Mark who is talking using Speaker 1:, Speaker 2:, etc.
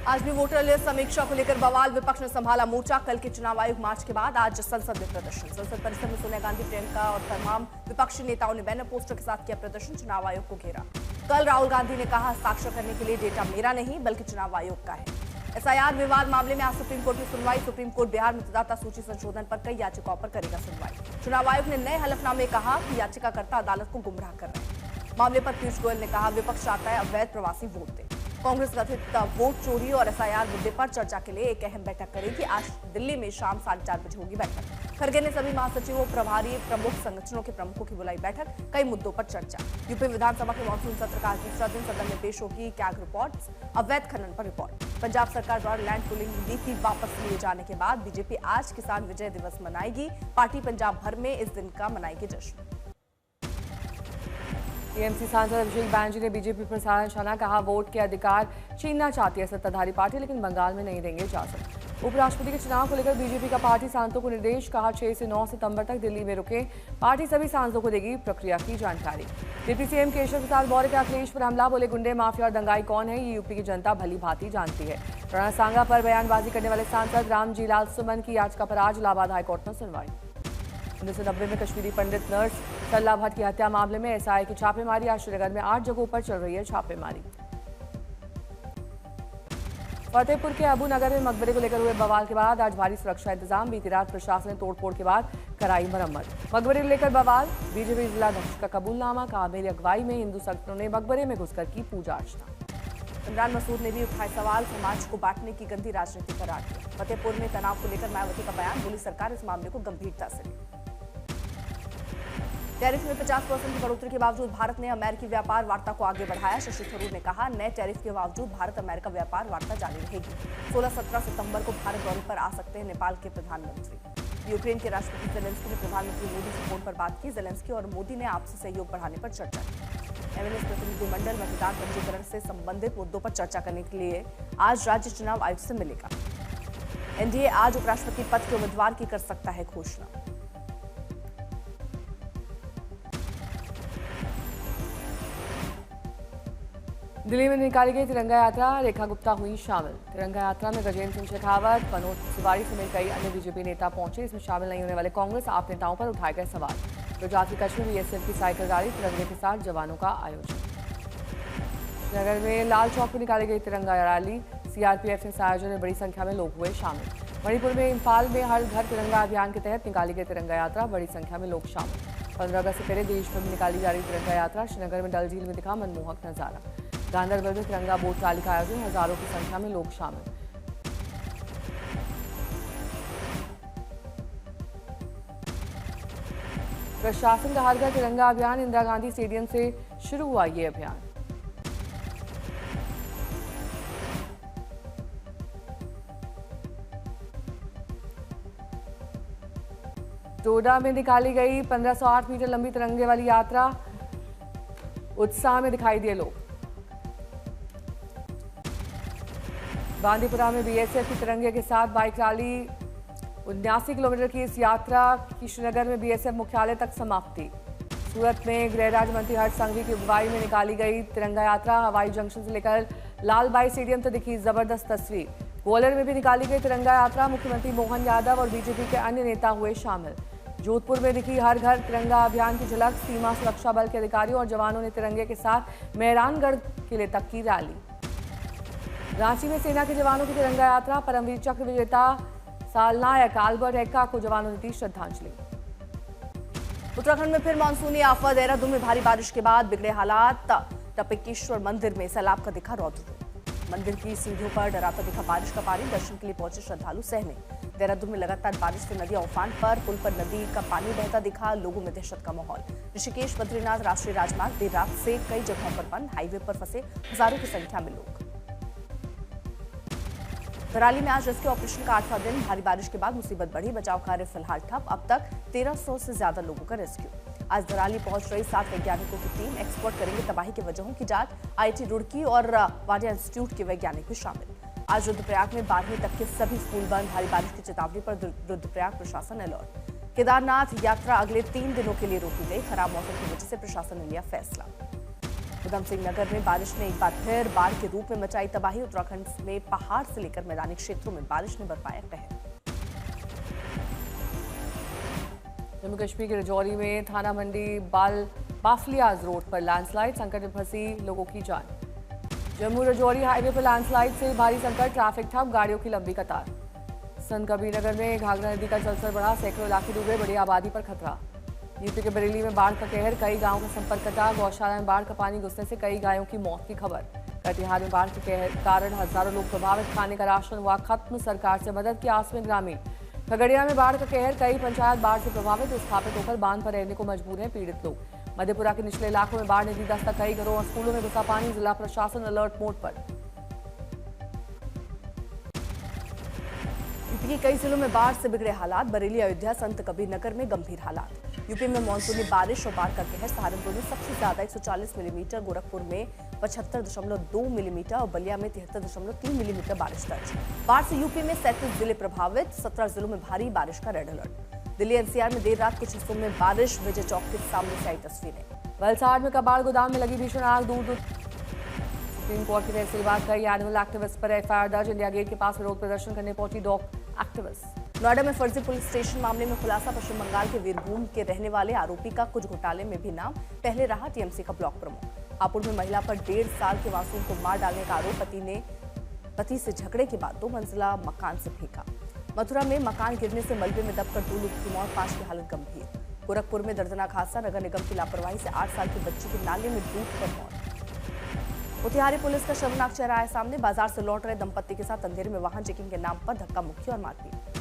Speaker 1: आज भी voter list समीक्षा को लेकर बवाल, विपक्ष ने संभाला मोर्चा। कल के चुनाव आयोग मार्च के बाद आज संसद में प्रदर्शन। संसद परिसर में सोनिया गांधी, प्रियंका और तमाम विपक्षी नेताओं ने बैनर पोस्टर के साथ किया प्रदर्शन, चुनाव आयोग को घेरा। कल राहुल गांधी ने कहा, हस्ताक्षर करने के लिए डेटा मेरा नहीं बल्कि चुनाव आयोग का है। एसआईआर विवाद मामले में आज सुप्रीम कोर्ट में सुनवाई। सुप्रीम कोर्ट बिहार मतदाता सूची संशोधन पर कई याचिकाओं पर करेगा सुनवाई। चुनाव आयोग ने नए हलफनामे कहा कि याचिकाकर्ता अदालत को गुमराह कर रहे हैं। मामले पर पीयूष गोयल ने कहा, विपक्ष चाहता है अवैध प्रवासी वोट दे। कांग्रेस कथित वोट चोरी और एसआईआर मुद्दे पर चर्चा के लिए एक अहम बैठक करेगी। आज दिल्ली में शाम 4:30 बजे होगी बैठक। खड़गे ने सभी महासचिवों, प्रभारी, प्रमुख संगठनों के प्रमुखों की बुलाई बैठक, कई मुद्दों पर चर्चा। यूपी विधानसभा के मानसून सत्र का आज दूसरा दिन, सदन में पेश होगी कैग रिपोर्ट, अवैध खनन पर रिपोर्ट। पंजाब सरकार द्वारा लैंड पुलिंग नीति वापस लिए जाने के बाद बीजेपी आज किसान विजय दिवस मनाएगी। पार्टी पंजाब भर में इस दिन का मनाएगी जश्न।
Speaker 2: टीएमसी सांसद अभिषेक बैनर्जी ने बीजेपी पर साधा निशाना, कहा वोट के अधिकार छीनना चाहती है सत्ताधारी पार्टी, लेकिन बंगाल में नहीं देंगे इजाजत। उपराष्ट्रपति के चुनाव को लेकर बीजेपी का पार्टी सांसदों को निर्देश, कहा 6 से 9 सितंबर तक दिल्ली में रुके। पार्टी सभी सांसदों को देगी प्रक्रिया की जानकारी। डिप्टी सीएम केशव प्रसाद मौर्य के अखिलेश पर हमला, बोले गुंडे, माफिया और दंगाई कौन है ये यूपी की जनता भली भांति जानती है। राणा सांगा पर बयानबाजी करने वाले सांसद रामजी लाल सुमन की याचिका पर आज इलाहाबाद हाईकोर्ट में सुनवाई। 1990 में कश्मीरी पंडित नर्स सल्ला भट्ट की हत्या मामले में एसआई की छापेमारी। आज श्रीनगर में 8 जगहों पर चल रही है छापेमारी। फतेहपुर के अबू नगर में मकबरे को लेकर हुए बवाल के बाद आज भारी सुरक्षा इंतजाम। बीती रात प्रशासन ने तोड़फोड़ के बाद कराई मरम्मत। मकबरे को लेकर बवाल, बीजेपी जिलाध्यक्ष का कबूलनामा, कहा मेरी अगुवाई में हिंदू संगठनों ने मकबरे में घुसकर की पूजा अर्चना। इमरान मसूद ने भी उठाए सवाल, समाज को बांटने की गंदी राजनीति करार दिया। फतेहपुर में तनाव को लेकर मायावती का बयान, बोली सरकार इस मामले को गंभीरता से ले। टैरिफ में 50% की बढ़ोतरी के बावजूद भारत ने अमेरिकी व्यापार वार्ता को आगे बढ़ाया। शशि थरूर ने कहा, नए टैरिफ के बावजूद भारत अमेरिका व्यापार वार्ता जारी रहेगी। 16-17 सितंबर को भारत दौरे पर आ सकते हैं नेपाल के प्रधानमंत्री। यूक्रेन के राष्ट्रपति जेलेंस्की ने प्रधानमंत्री मोदी से फोन पर बात की। जेलेंस्की और मोदी ने आपसी सहयोग बढ़ाने पर चर्चा की। एमएनएस प्रतिनिधिमंडल मतदान पंजीकरण से संबंधित मुद्दों पर चर्चा करने के लिए आज राज्य चुनाव आयुक्त से मिलेगा। एनडीए आज उपराष्ट्रपति पद के उम्मीदवार की कर सकता है घोषणा। दिल्ली में निकाली गई तिरंगा यात्रा, रेखा गुप्ता हुई शामिल। तिरंगा यात्रा में गजेंद्र सिंह शेखावत, मनोज तिवारी समेत कई अन्य बीजेपी नेता पहुंचे। इसमें शामिल नहीं होने वाले कांग्रेस आप नेताओं पर उठाए गए सवाल। गुजरात के कच्छ में बीएसएफ की साइकिल रैली, तिरंगे के साथ जवानों का आयोजन। श्रीनगर में लाल चौक में निकाली गई तिरंगा रैली, सीआरपीएफ के आयोजन में बड़ी संख्या में लोग हुए शामिल। मणिपुर में इम्फाल में हर घर तिरंगा अभियान के तहत निकाली गई तिरंगा यात्रा, बड़ी संख्या में लोग शामिल। 15 अगस्त से पहले देश भर में निकाली जा रही तिरंगा यात्रा। श्रीनगर में डल झील में दिखा मनमोहक नजारा। गांधरबल में तिरंगा बोट रैली का आयोजन, हजारों की संख्या में लोग शामिल। प्रशासन का हर घर तिरंगा अभियान, इंदिरा गांधी स्टेडियम से शुरू हुआ ये अभियान। डोडा में निकाली गई 1508 मीटर लंबी तिरंगे वाली यात्रा, उत्साह में दिखाई दिए लोग। बांदीपुरा में बीएसएफ की तिरंगे के साथ बाइक रैली, 79 किलोमीटर की इस यात्रा की श्रीनगर में बीएसएफ मुख्यालय तक समाप्ति। सूरत में गृह राज्य मंत्री हर्ष संघवी की अगुवाई में निकाली गई तिरंगा यात्रा, हवाई जंक्शन से लेकर लालबाई स्टेडियम तक दिखी जबरदस्त तस्वीर। ग्वालियर में भी निकाली गई तिरंगा यात्रा, मुख्यमंत्री मोहन यादव और बीजेपी के अन्य नेता हुए शामिल। जोधपुर में दिखी हर घर तिरंगा अभियान की झलक, सीमा सुरक्षा बल के अधिकारियों और जवानों ने तिरंगे के साथ मेहरानगढ़ किले तक की रैली। रांची में सेना के जवानों की तिरंगा यात्रा, परमवीर चक्र विजेता सालनायक अल्बर्ट एक्का को जवानों ने दी श्रद्धांजलि।
Speaker 1: उत्तराखंड में फिर मानसूनी आफत, देहरादून में भारी बारिश के बाद बिगड़े हालात। टपकेश्वर मंदिर में सैलाब का दिखा रौद्र रूप। मंदिर की सीढ़ियों पर डराता दिखा बारिश का पानी, दर्शन के लिए पहुंचे श्रद्धालु सहमे। देहरादून में लगातार बारिश से नदियां उफान पर, पुल पर नदी का पानी बहता दिखा, लोगों में दहशत का माहौल। ऋषिकेश बद्रीनाथ राष्ट्रीय राजमार्ग देर रात से कई जगहों पर बंद, हाईवे पर फंसे हजारों की संख्या में लोग। कराली में आज रेस्क्यू ऑपरेशन का 8वां दिन, भारी बारिश के बाद मुसीबत बढ़ी, बचाव कार्य फिलहाल ठप। अब तक 1300 से ज्यादा लोगों का रेस्क्यू। आज दराली पहुंच रही 7 वैज्ञानिकों की टीम एक्सपर्ट करेंगे तबाही की वजहों की जांच। आईआईटी रुड़की और वाडिया इंस्टीट्यूट के वैज्ञानिक भी शामिल। आज रुद्रप्रयाग में 12वीं तक के सभी स्कूल बंद, भारी बारिश की चेतावनी पर रुद्रप्रयाग प्रशासन अलर्ट। केदारनाथ यात्रा अगले 3 दिनों के लिए रोकी गई, खराब मौसम की वजह से प्रशासन ने लिया फैसला। उधम सिंह नगर में बारिश ने एक बार फिर बाढ़ के रूप में मचाई तबाही। उत्तराखंड में पहाड़ से लेकर मैदानी क्षेत्रों में बारिश ने बरपाया कहर।
Speaker 2: जम्मू कश्मीर के राजौरी में थाना मंडी बाफलियाज रोड पर लैंडस्लाइड, संकट में फंसी लोगों की जान। जम्मू राजौरी हाईवे पर लैंडस्लाइड से भारी संकट, ट्रैफिक ठप, गाड़ियों की लंबी कतार। संत कबीरनगर में घाघरा नदी का जलस्तर बढ़ा, सैकड़ों इलाके डूबे, बड़ी आबादी पर खतरा। यूपी के बरेली में बाढ़ का कहर, कई गांवों का संपर्क कटा। गौशाला में बाढ़ का पानी घुसने से कई गायों की मौत की खबर। कटिहार में बाढ़ के कारण हजारों लोग प्रभावित, खाने का राशन हुआ खत्म, सरकार से मदद की आस में ग्रामीण। खगड़िया में बाढ़ का कहर, कई पंचायत बाढ़ से प्रभावित, विस्थापित होकर बांध पर रहने को मजबूर हैं पीड़ित लोग। मधेपुरा के निचले इलाकों में बाढ़ ने दी दस्तक, कई घरों और स्कूलों में घुसा पानी, जिला प्रशासन अलर्ट मोड पर।
Speaker 1: यूपी के कई जिलों में बाढ़ से बिगड़े हालात, बरेली, अयोध्या, संत कबीर नगर में गंभीर हालात। यूपी में मानसूनी बारिश और बाढ़ का कहर, सहारनपुर में सबसे ज्यादा 140 मिलीमीटर, गोरखपुर में 75.2 मिलीमीटर और बलिया में 73.3 मिलीमीटर बारिश दर्ज। बाढ़ से यूपी में 37 जिले प्रभावित, 17 जिलों में भारी बारिश का रेड अलर्ट। दिल्ली एनसीआर में देर रात कुछ हिस्सों में बारिश, विजय चौक के सामने से आई तस्वीरें।
Speaker 2: वलसाड़ में कबाड़ गोदाम में लगी भीषण आग, दूर सुप्रीम कोर्ट के फैसले के बाद कई एनिमल एक्टिविस्ट पर एफआईआर दर्ज। इंडिया गेट के पास विरोध प्रदर्शन करने पहुंची डॉग एक्टिविस्ट।
Speaker 1: नोएडा में फर्जी पुलिस स्टेशन मामले में खुलासा, पश्चिम बंगाल के वीरभूम के रहने वाले आरोपी का कुछ घोटाले में भी नाम, पहले रहा टीएमसी का ब्लॉक प्रमुख। हापुड़ में महिला पर 1.5 साल के मासूम को मार डालने का आरोप, पति से झगड़े के बाद 2 मंजिला मकान से फेंका। मथुरा में मकान गिरने से मलबे में दबकर 2 लोगों की मौत, 5 की हालत गंभीर। गोरखपुर में दर्दनाक हादसा, नगर निगम की लापरवाही से 8 साल की बच्ची की नाले में डूबकर मौत। मोतिहारी पुलिस का शर्मनाक चेहरा आया सामने, बाजार से लौट रहे दंपत्ति के साथ अंधेरे में वाहन चेकिंग के नाम पर धक्का मुक्की और मारपीट।